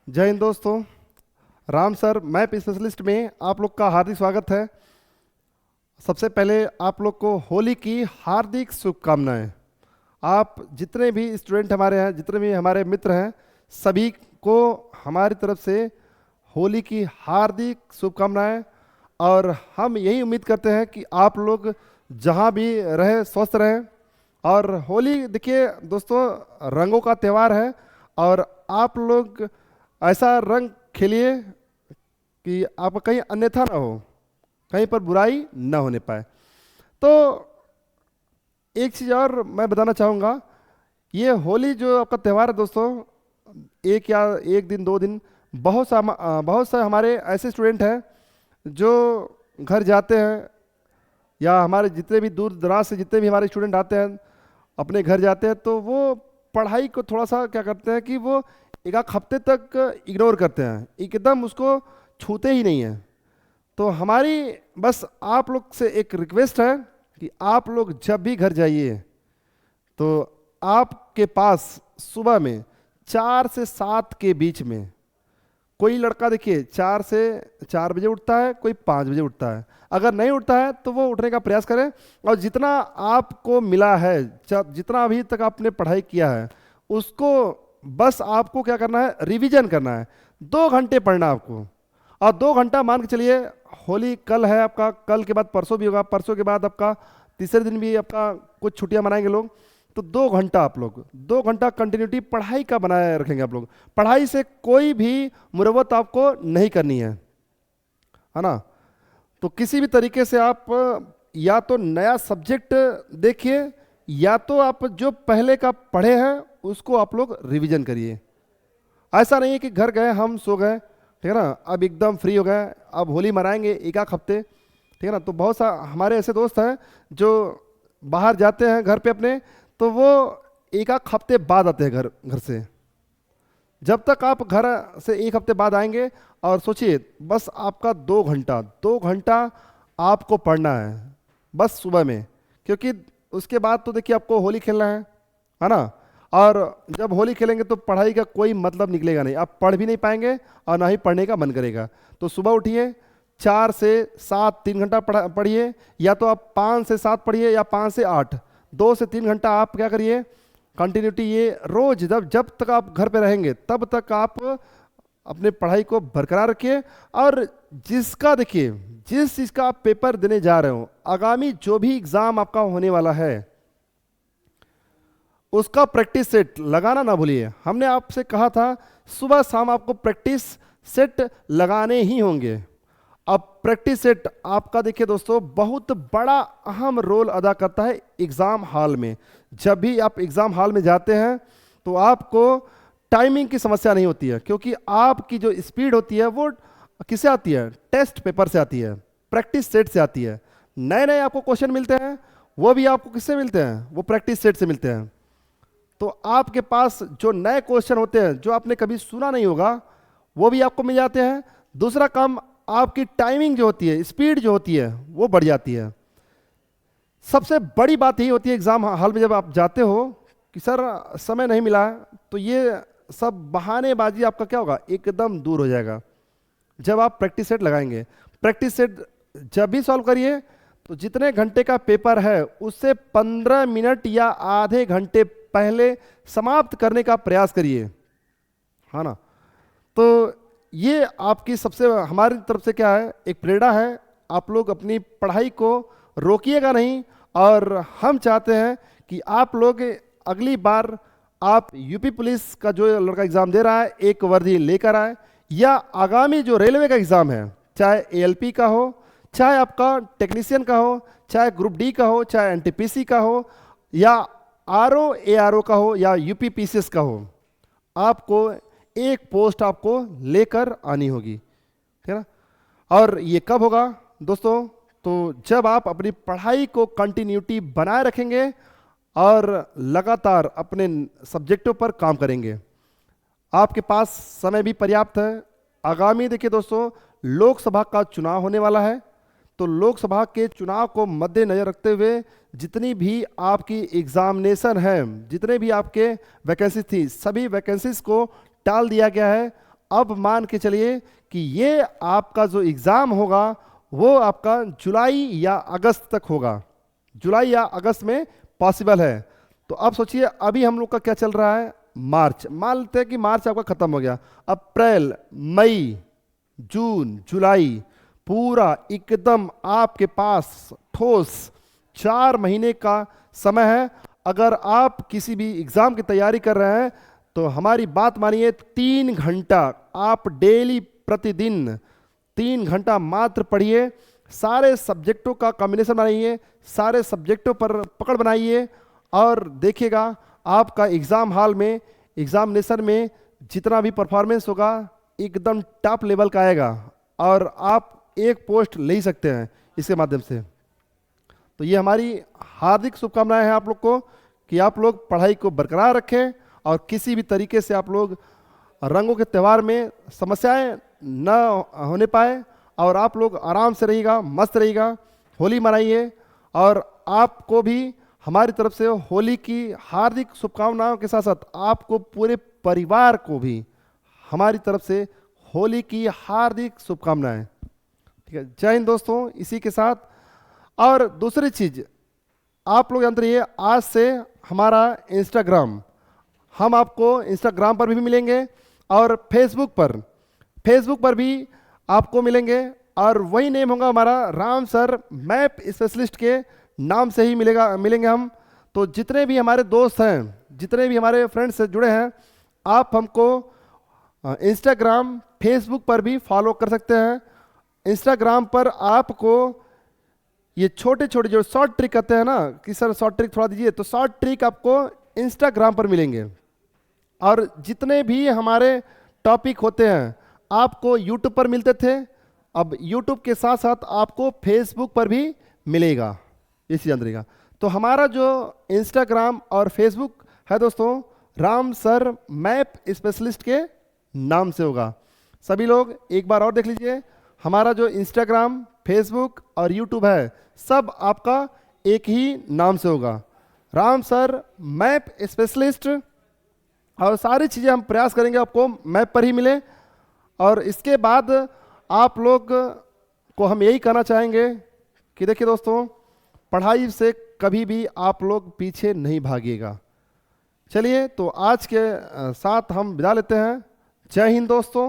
जय हिंद दोस्तों। Ram sir map specialist में आप लोग का हार्दिक स्वागत है। सबसे पहले आप लोग को होली की हार्दिक शुभकामनाएं। आप जितने भी स्टूडेंट हमारे हैं, जितने भी हमारे मित्र हैं, सभी को हमारी तरफ से होली की हार्दिक शुभकामनाएं। और हम यही उम्मीद करते हैं कि आप लोग जहां भी रहें स्वस्थ रहें। और होली देखिए दोस्तों, रंगों का त्यौहार है। और आप लोग ऐसा रंग खेलिए कि आप कहीं अन्यथा ना हो, कहीं पर बुराई ना होने पाए। तो एक चीज़ और मैं बताना चाहूँगा, ये होली जो आपका त्यौहार है दोस्तों, एक या एक दिन दो दिन, बहुत से हमारे ऐसे स्टूडेंट हैं जो घर जाते हैं, या हमारे जितने भी दूर दराज से जितने भी हमारे स्टूडेंट आते हैं अपने घर जाते हैं, तो वो पढ़ाई को थोड़ा सा क्या करते हैं कि वो एक आध हफ्ते तक इग्नोर करते हैं, एकदम उसको छूते ही नहीं हैं। तो हमारी बस आप लोग से एक रिक्वेस्ट है कि आप लोग जब भी घर जाइए तो आपके पास सुबह में 4 से 7 के बीच में, कोई लड़का देखिए 4 से 4 बजे उठता है, कोई 5 बजे उठता है। अगर नहीं उठता है तो वो उठने का प्रयास करें। और जितना आपको मिला है, जितना अभी तक आपने पढ़ाई किया है, उसको बस आपको क्या करना है, रिवीजन करना है। 2 घंटे पढ़ना है आपको। और 2 घंटा मान के चलिए, होली कल है आपका, कल के बाद परसों भी होगा, परसों के बाद आपका तीसरे दिन भी आपका कुछ छुट्टियां मनाएंगे लोग। तो 2 घंटा आप लोग 2 घंटा कंटिन्यूटी पढ़ाई का बनाए रखेंगे आप लोग। पढ़ाई से कोई भी मुरवत आपको नहीं करनी है ना। तो किसी भी तरीके से आप या तो नया सब्जेक्ट देखिए, या तो आप जो पहले का पढ़े हैं उसको आप लोग रिवीजन करिए। ऐसा नहीं है कि घर गए हम सो गए, ठीक है ना, अब एकदम फ्री हो गए, अब होली मनाएंगे एक आध हफ्ते, ठीक है ना। तो बहुत सा हमारे ऐसे दोस्त हैं जो बाहर जाते हैं घर पे अपने, तो वो एक आध हफ्ते बाद आते हैं घर घर से। जब तक आप घर से एक हफ्ते बाद आएंगे, और सोचिए बस आपका 2 घंटा आपको पढ़ना है बस सुबह में। क्योंकि उसके बाद तो देखिए आपको होली खेलना है ना। और जब होली खेलेंगे तो पढ़ाई का कोई मतलब निकलेगा नहीं, आप पढ़ भी नहीं पाएंगे और ना ही पढ़ने का मन करेगा। तो सुबह उठिए, 4 से 7 3 घंटा पढ़िए, या तो आप 5 से 7 पढ़िए या 5 से 8, 2 से 3 घंटा आप क्या करिए कंटिन्यूटी। ये रोज जब जब तक आप घर पे रहेंगे तब तक आप अपने पढ़ाई को बरकरार रखिए। और जिसका देखिए, जिस चीज़ का आप पेपर देने जा रहे हो, आगामी जो भी एग्जाम आपका होने वाला है, उसका प्रैक्टिस सेट लगाना ना भूलिए। हमने आपसे कहा था सुबह शाम आपको प्रैक्टिस सेट लगाने ही होंगे। अब प्रैक्टिस सेट आपका देखिए दोस्तों बहुत बड़ा अहम रोल अदा करता है एग्जाम हॉल में। जब भी आप एग्जाम हॉल में जाते हैं तो आपको टाइमिंग की समस्या नहीं होती है, क्योंकि आपकी जो स्पीड होती है वो किससे आती है, टेस्ट पेपर से आती है, प्रैक्टिस सेट से आती है। नए नए आपको क्वेश्चन मिलते हैं, वो भी आपको किससे मिलते हैं, वो प्रैक्टिस सेट से मिलते हैं। तो आपके पास जो नए क्वेश्चन होते हैं जो आपने कभी सुना नहीं होगा, वो भी आपको मिल जाते हैं। दूसरा काम, आपकी टाइमिंग जो होती है, स्पीड जो होती है, वो बढ़ जाती है। सबसे बड़ी बात यही होती है एग्जाम हॉल में जब आप जाते हो कि सर समय नहीं मिला है, तो ये सब बहानेबाजी आपका क्या होगा, एकदम दूर हो जाएगा जब आप प्रैक्टिस सेट लगाएंगे। प्रैक्टिस सेट जब भी सॉल्व करिए तो जितने घंटे का पेपर है उससे 15 मिनट या आधे घंटे पहले समाप्त करने का प्रयास करिए, है ना। तो ये आपकी सबसे हमारी तरफ से क्या है, एक प्रेरणा है। आप लोग अपनी पढ़ाई को रोकिएगा नहीं। और हम चाहते हैं कि आप लोग अगली बार आप यूपी पुलिस का जो लड़का एग्ज़ाम दे रहा है एक वर्दी लेकर आए, या आगामी जो रेलवे का एग्ज़ाम है, चाहे एएलपी का हो, चाहे आपका टेक्नीशियन का हो, चाहे ग्रुप डी का हो, चाहे एनटीपीसी का हो, या आरओ एआरओ का हो, या यूपीपीसीएस का हो, आपको एक पोस्ट आपको लेकर आनी होगी, ठीक है ना। और ये कब होगा दोस्तों, तो जब आप अपनी पढ़ाई को कंटिन्यूटी बनाए रखेंगे और लगातार अपने सब्जेक्टों पर काम करेंगे। आपके पास समय भी पर्याप्त है। आगामी देखिए दोस्तों, लोकसभा का चुनाव होने वाला है। तो लोकसभा के चुनाव को मद्देनजर रखते हुए जितनी भी आपकी एग्जामिनेशन है, जितने भी आपके वैकेंसी थी, सभी वैकेंसीज को टाल दिया गया है। अब मान के चलिए कि ये आपका जो एग्ज़ाम होगा वो आपका जुलाई या अगस्त तक होगा, जुलाई या अगस्त में पॉसिबल है। तो अब सोचिए अभी हम लोग का क्या चल रहा है, मार्च, मान लेते हैं कि मार्च आपका खत्म हो गया, अप्रैल, मई, जून, जुलाई, पूरा एकदम आपके पास ठोस 4 महीने का समय है। अगर आप किसी भी एग्ज़ाम की तैयारी कर रहे हैं तो हमारी बात मानिए, 3 घंटा आप डेली प्रतिदिन 3 घंटा मात्र पढ़िए, सारे सब्जेक्टों का कॉम्बिनेशन बनाइए, सारे सब्जेक्टों पर पकड़ बनाइए और देखिएगा आपका एग्ज़ाम हॉल में, एग्जामिनेशन में जितना भी परफॉर्मेंस होगा एकदम टॉप लेवल का आएगा और आप एक पोस्ट ले ही सकते हैं इसके माध्यम से। तो ये हमारी हार्दिक शुभकामनाएं हैं आप लोग को कि आप लोग पढ़ाई को बरकरार रखें और किसी भी तरीके से आप लोग रंगों के त्यौहार में समस्याएं न होने पाए और आप लोग आराम से रहिएगा, मस्त रहिएगा, होली मनाइए। और आपको भी हमारी तरफ से होली की हार्दिक शुभकामनाओं के साथ साथ आपको पूरे परिवार को भी हमारी तरफ से होली की हार्दिक शुभकामनाएं। ठीक है, जय हिंद दोस्तों। इसी के साथ और दूसरी चीज़ आप लोग जानते रहिए, आज से हमारा इंस्टाग्राम, हम आपको इंस्टाग्राम पर भी मिलेंगे और फेसबुक पर भी आपको मिलेंगे और वही नेम होगा हमारा, राम सर मैप स्पेशलिस्ट के नाम से ही मिलेंगे हम। तो जितने भी हमारे दोस्त हैं, जितने भी हमारे फ्रेंड्स से जुड़े हैं, आप हमको इंस्टाग्राम, फेसबुक पर भी फॉलो कर सकते हैं। इंस्टाग्राम पर आपको ये छोटे छोटे जो शॉर्ट ट्रिक कहते हैं ना कि सर शॉर्ट ट्रिक थोड़ा दीजिए, तो शॉर्ट ट्रिक आपको इंस्टाग्राम पर मिलेंगे। और जितने भी हमारे टॉपिक होते हैं आपको यूट्यूब पर मिलते थे, अब यूट्यूब के साथ साथ आपको फेसबुक पर भी मिलेगा, ये चीज़ याद रहेगा। तो हमारा जो इंस्टाग्राम और फेसबुक है दोस्तों, राम सर मैप स्पेशलिस्ट के नाम से होगा। सभी लोग एक बार और देख लीजिए, हमारा जो इंस्टाग्राम, फेसबुक और यूट्यूब है सब आपका एक ही नाम से होगा, राम सर मैप स्पेशलिस्ट। और सारी चीज़ें हम प्रयास करेंगे आपको मैप पर ही मिले। और इसके बाद आप लोग को हम यही कहना चाहेंगे कि देखिए दोस्तों, पढ़ाई से कभी भी आप लोग पीछे नहीं भागिएगा। चलिए तो आज के साथ हम विदा लेते हैं। जय हिंद दोस्तों।